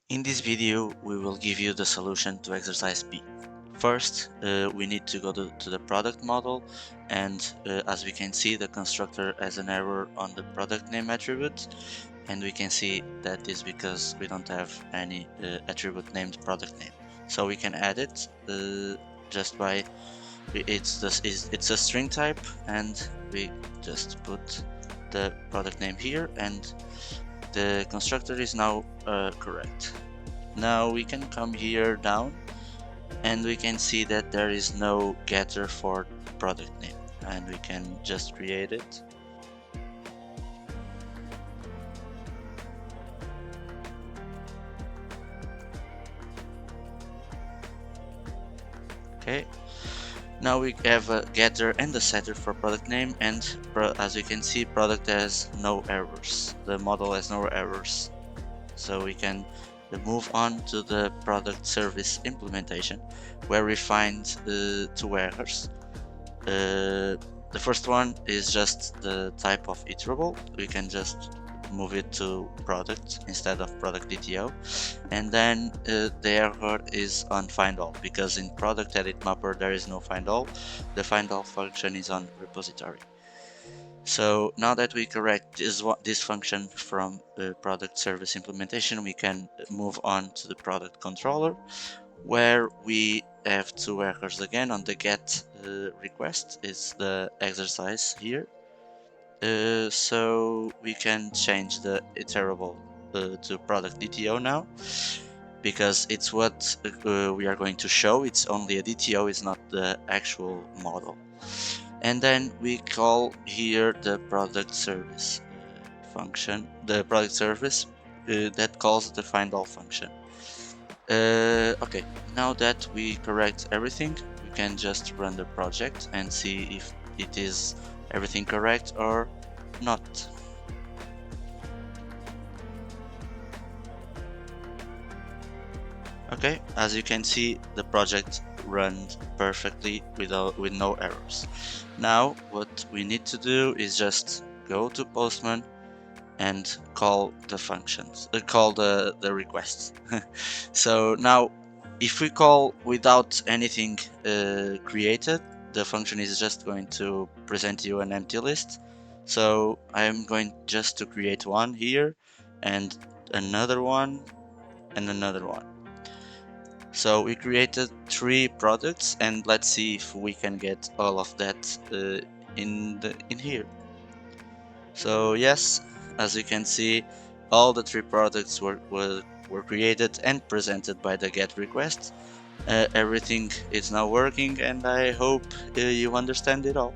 In this video, we will give you the solution to exercise B. First, we need to go to the product model, and as we can see, the constructor has an error on the product name attribute, and we can see that is because we don't have any attribute named product name. So we can add it just by it's a string type, and we just put the product name here, and the constructor is now correct. Now we can come here down and we can see that there is no getter for product name, and we can just create it. Okay, now we have a getter and a setter for product name, and as you can see, product has no errors. The model has no errors. So we can move on to the product service implementation, where we find two errors. The first one is just the type of iterable. We can just move it to product instead of product DTO, and then the error is on find all, because in product edit mapper there is no find all. The find all function is on repository. So now that we correct this function from the product service implementation, we can move on to the product controller, where we have two errors again on the get request. It's the exercise here. So we can change the iterable to product DTO now, because it's what we are going to show. It's only a DTO, it's not the actual model. And then we call here the product service function, the product service that calls the find all function. Okay, now that we correct everything, we can just run the project and see if it is everything correct or not. Okay, as you can see, the project runs perfectly with no errors. Now what we need to do is just go to Postman and call the functions, call the requests. So now if we call without anything created, the function is just going to present you an empty list. So I'm going just to create one here, and another one, and another one. So we created 3 products, and let's see if we can get all of that in here. So yes, as you can see, all the 3 products were created and presented by the GET request. Everything is now working, and I hope you understand it all.